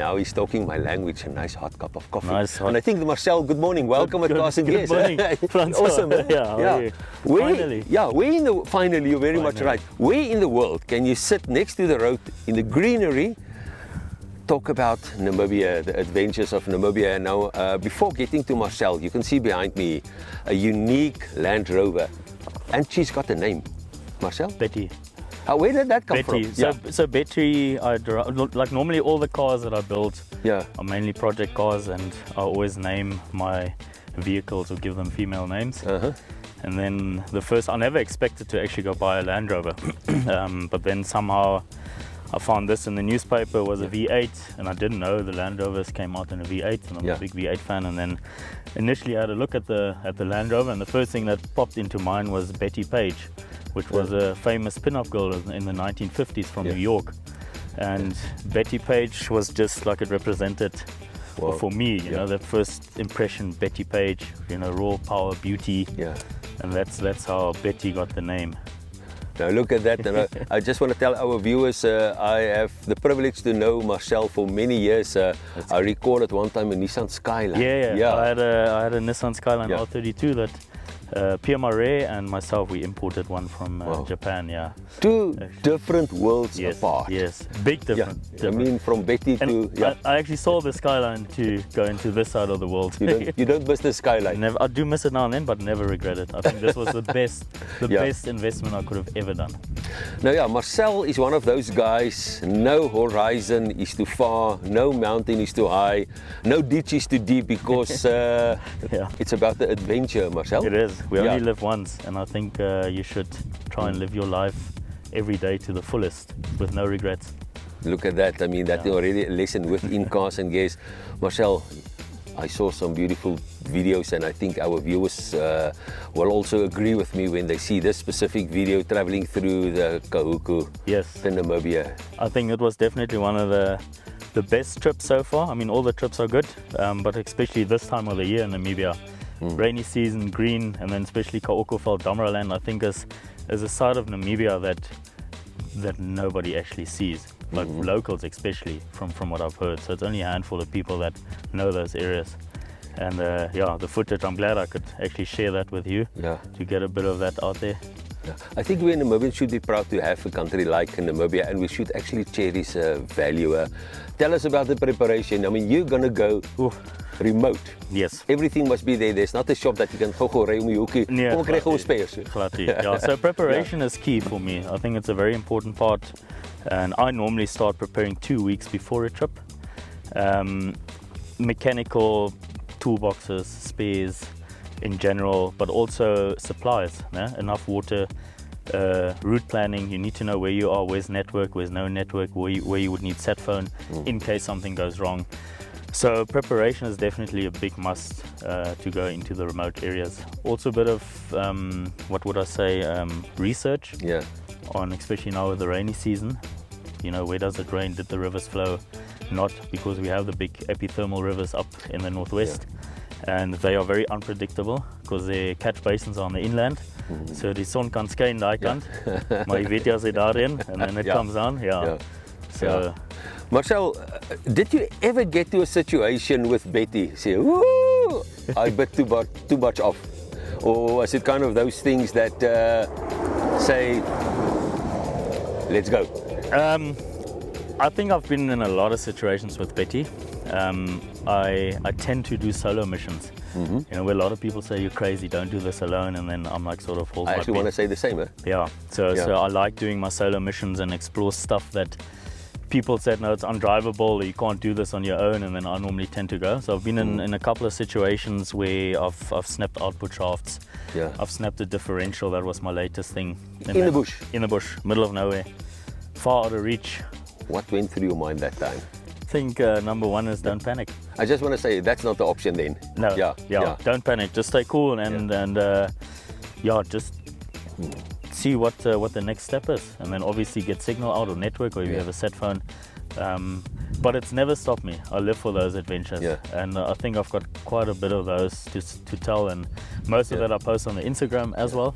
now he's talking my language, a nice hot cup of coffee. Nice hot. And I think Marcel, good morning, welcome at Cars.And. Good morning, Awesome. Yeah. Finally. Yeah, finally, you're very much right. Where in the world can you sit next to the road in the greenery, talk about Namibia, the adventures of Namibia? Now, before getting to Marcel, you can see behind me a unique Land Rover, and she's got a name. Marcel? Betty. Where did that come Betty. from? So Betty, like normally all the cars that I build are mainly project cars, and I always name my vehicles or give them female names. And then I never expected to actually go buy a Land Rover, but then somehow I found this in the newspaper, was a V8, and I didn't know the Land Rovers came out in a V8, and I'm a big V8 fan. And then initially I had a look at the Land Rover, and the first thing that popped into mind was Betty Page, which was a famous pin-up girl in the 1950s from New York. And Betty Page was just like it represented for me, you know, the first impression, Betty Page, you know, raw power, beauty. And that's how Betty got the name. Now look at that, and I just want to tell our viewers, I have the privilege to know Marcel for many years. I recall at one time a Nissan Skyline. I had a Nissan Skyline R32 that Pierre Marais and myself, we imported one from Japan. Two different worlds apart. Yes, big difference. I mean, from Betty to I actually sold the Skyline to go into this side of the world. You don't miss the Skyline. Never. I do miss it now and then, but never regret it. I think this was the best investment I could have ever done. Now Marcel is one of those guys. No horizon is too far, no mountain is too high, no ditch is too deep, because it's about the adventure, Marcel. It is. We only live once, and I think you should try and live your life every day to the fullest with no regrets. Look at that. I mean, that's already a lesson within Cars.And. Guys. Marcel, I saw some beautiful videos, and I think our viewers will also agree with me when they see this specific video traveling through the Kahuku to Namibia. I think it was definitely one of the best trips so far. I mean, all the trips are good, but especially this time of the year in Namibia. Rainy season, green, and then especially Kaokofel, Damaraland, I think is a side of Namibia that nobody actually sees, like locals especially, from what I've heard. So it's only a handful of people that know those areas. And the footage, I'm glad I could actually share that with you to get a bit of that out there. I think we in Namibia should be proud to have a country like Namibia, and we should actually cherish value. Tell us about the preparation. I mean, you're going to go remote. Yes. Everything must be there. There's not a shop that you can go ry om die hoekie. Kom kry gou spares. So preparation is key for me. I think it's a very important part, and I normally start preparing 2 weeks before a trip. Mechanical toolboxes, spares in general, but also supplies, enough water, route planning. You need to know where you are, where's network, where's no network, where you would need set phone in case something goes wrong. So preparation is definitely a big must to go into the remote areas. Also a bit of, what would I say, research on, especially now with the rainy season. You know, where does it rain? Did the rivers flow? Not, because we have the big epithermal rivers up in the northwest. And they are very unpredictable because their catch basins are on the inland. So the sun kan skyn daai kant, maar jy weet jy as hy daarin, and then it comes down. So Marcel, did you ever get to a situation with Betty, say, "Woo, I bit too much off," or is it kind of those things that say, "Let's go"? I think I've been in a lot of situations with Betty. I tend to do solo missions. You know, where a lot of people say you're crazy, don't do this alone, and then I'm like sort of hold my I actually want to say the same, So I like doing my solo missions and explore stuff that people said, no, it's undrivable, or you can't do this on your own, and then I normally tend to go. So I've been in a couple of situations where I've snapped output shafts. I've snapped a differential. That was my latest thing. In the bush? In the bush, middle of nowhere, far out of reach. What went through your mind that time? I think number one is don't panic. I just want to say that's not the option then. No. Don't panic. Just stay cool and just see what the next step is, and then obviously get signal out or network, or if you have a set phone. But it's never stopped me. I live for those adventures, and I think I've got quite a bit of those to tell, and most of that I post on the Instagram as well.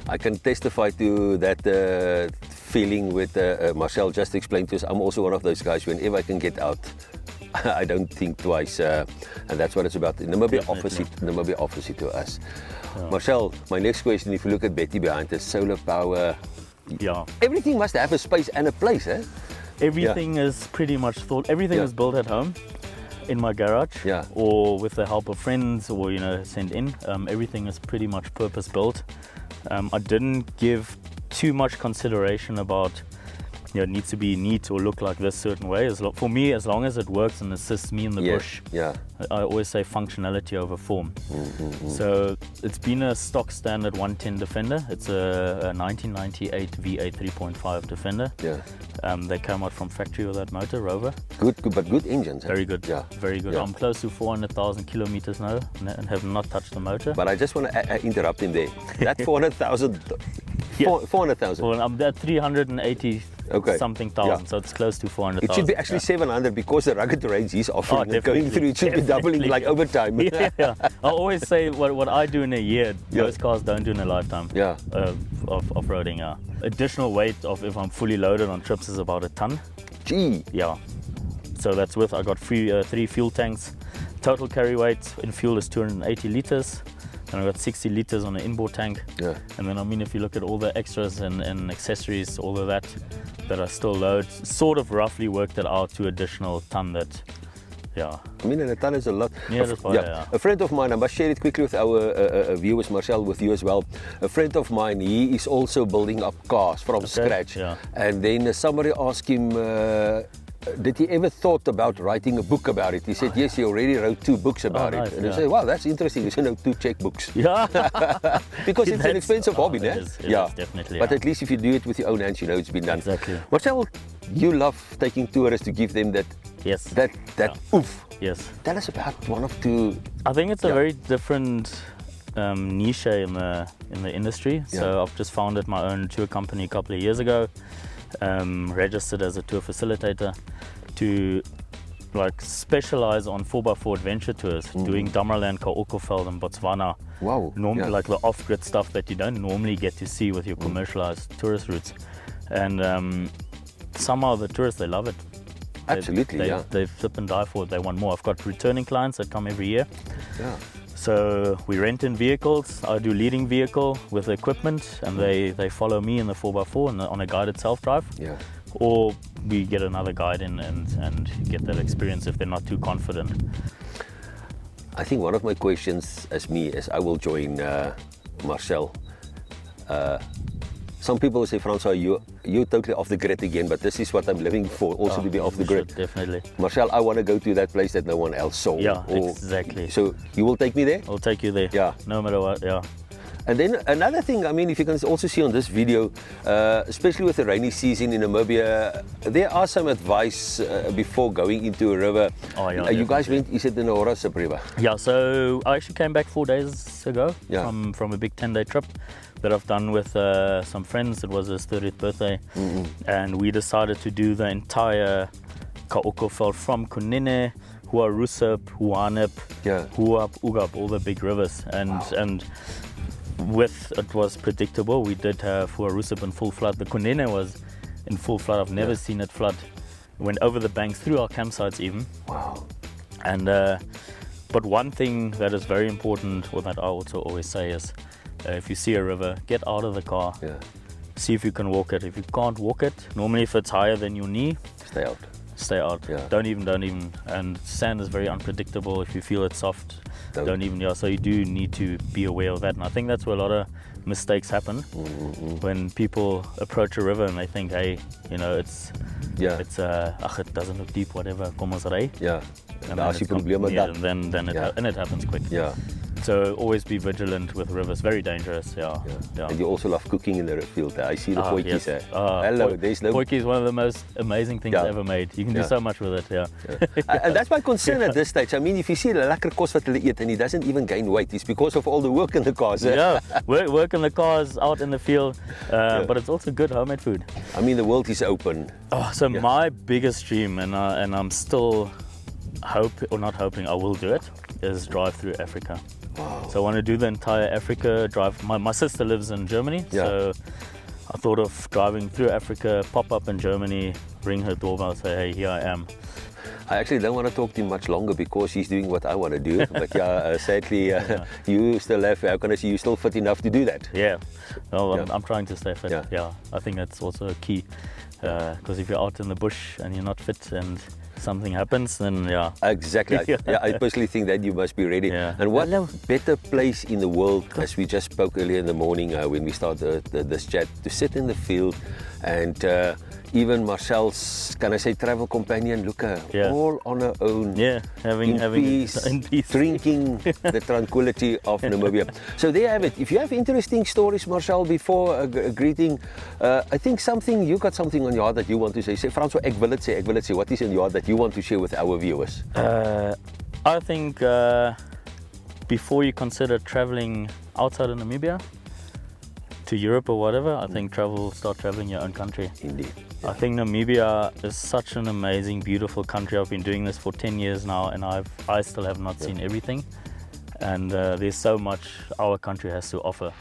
I can testify to that. feeling with Marcel just explained to us. I'm also one of those guys, whenever I can get out, I don't think twice, and that's what it's about. Namibia offers it to us. Yeah. Marcel, my next question, if you look at Betty behind us, solar power, everything must have a space and a place, eh? Everything is pretty much thought, everything is built at home, in my garage, or with the help of friends, or sent in. Everything is pretty much purpose built. I didn't give too much consideration about it needs to be neat or look like this certain way. For me, as long as it works and assists me in the bush, I always say functionality over form. So it's been a stock standard 110 Defender. It's a 1998 V8 3.5 Defender. They came out from factory with that motor, Rover. Good, but good engines. Very good, very good. I'm close to 400,000 kilometers now and have not touched the motor. But I just want to interrupt him there. That 400,000, 400,000. Well, I'm at 380 something thousand, so it's close to 400,000. It should be actually 700 because the rugged range he's offering and going through, it should be doubling like over time. I always say what I do in a year, most cars don't do in a lifetime of off-roading. Additional weight of, if I'm fully loaded on trips, is about a ton. Gee. Yeah. So that's I got 3 fuel tanks. Total carry weight in fuel is 280 liters. And I've got 60 liters on the inboard tank. And then, if you look at all the extras and accessories, all of that I still load, sort of roughly worked it out to additional ton that, and a ton is a lot. That's why, A friend of mine, I must share it quickly with our viewers, Marcel, with you as well. A friend of mine, he is also building up cars from scratch. And then somebody asked him, did he ever thought about writing a book about it? He said, yes, he already wrote 2 books about it. And I said, wow, that's interesting. He said, no, 2 checkbooks. Because it's an expensive hobby, it is definitely. But at least if you do it with your own hands, it's been done. Exactly. Marcel, you love taking tourists to give them that oof. Yes. Tell us about one of 2. I think it's a very different niche in the industry. So I've just founded my own tour company a couple of years ago. Registered as a tour facilitator to specialize on 4x4 adventure tours, doing Damaraland, Kaokofeld and Botswana. Wow. Normally like the off-grid stuff that you don't normally get to see with your commercialized tourist routes. And somehow the tourists, they love it. Absolutely, They flip and die for it. They want more. I've got returning clients that come every year. So we rent in vehicles. I do leading vehicle with equipment, and they follow me in the 4x4 and on a guided self-drive. Or we get another guide in and get that experience if they're not too confident. I think one of my questions as I will join Marcel. Some people will say, Francois, you're totally off the grid again, but this is what I'm living for, also to be off the grid. Definitely. Marcel, I want to go to that place that no one else saw. Exactly. So you will take me there? I'll take you there. No matter what, And then another thing, if you can also see on this video, especially with the rainy season in Namibia, there are some advice before going into a river. You guys went, you said, in the Horasib River. So I actually came back 4 days ago from a big 10-day trip that I've done with some friends. It was his 30th birthday, and we decided to do the entire Kaokofeld from Kunene, Horasib, Aba-Huab, Aba-Huab, all the big rivers, and it was predictable. We did have Horasib in full flood. The Kunene was in full flood. I've never seen it flood. Went over the banks, through our campsites even. Wow. And but one thing that is very important, or that I also always say, is if you see a river, get out of the car. See if you can walk it. If you can't walk it, normally if it's higher than your knee, stay out. Don't even. And sand is very unpredictable. If you feel it's soft, don't even. So you do need to be aware of that. And I think that's where a lot of mistakes happen when people approach a river and they think, hey, it's it doesn't look deep, whatever, kom ons ry. And then it happens quick. So always be vigilant with rivers. Very dangerous. And you also love cooking in the field. I see the potjies. Hello, there's no. Potjie is one of the most amazing things ever made. You can do so much with it. And that's my concern at this stage. If you see the lekker kos wat hulle eet and he doesn't even gain weight, it's because of all the work in the cars. Work in the cars, out in the field, but it's also good homemade food. The world is open. My biggest dream, and I'm still not hoping, I will do it, is drive through Africa. Wow. So I want to do the entire Africa drive. My sister lives in Germany, so I thought of driving through Africa, pop up in Germany, ring her doorbell, say, hey, here I am. I actually don't want to talk to him much longer because he's doing what I want to do. But yeah, sadly, you still have, how can I say, you still fit enough to do that. Yeah, well, I'm trying to stay fit. Yeah, I think that's also a key. Because if you're out in the bush and you're not fit and something happens, then yeah. Exactly. I personally think that you must be ready. Yeah. And what better place in the world, as we just spoke earlier in the morning when we started this chat, to sit in the field and even Marcel's, can I say, travel companion, Luca, all on her own, having peace, drinking the tranquility of Namibia. So there you have it. If you have interesting stories, Marcel, before a greeting, I think you got something on your heart that you want to say. Say, Francois, ek wil het sê. What is in your heart that you want to share with our viewers? I think before you consider traveling outside of Namibia, to Europe or whatever, I think start traveling your own country. Indeed. I think Namibia is such an amazing, beautiful country. I've been doing this for 10 years now, and I still have not seen everything. And there's so much our country has to offer.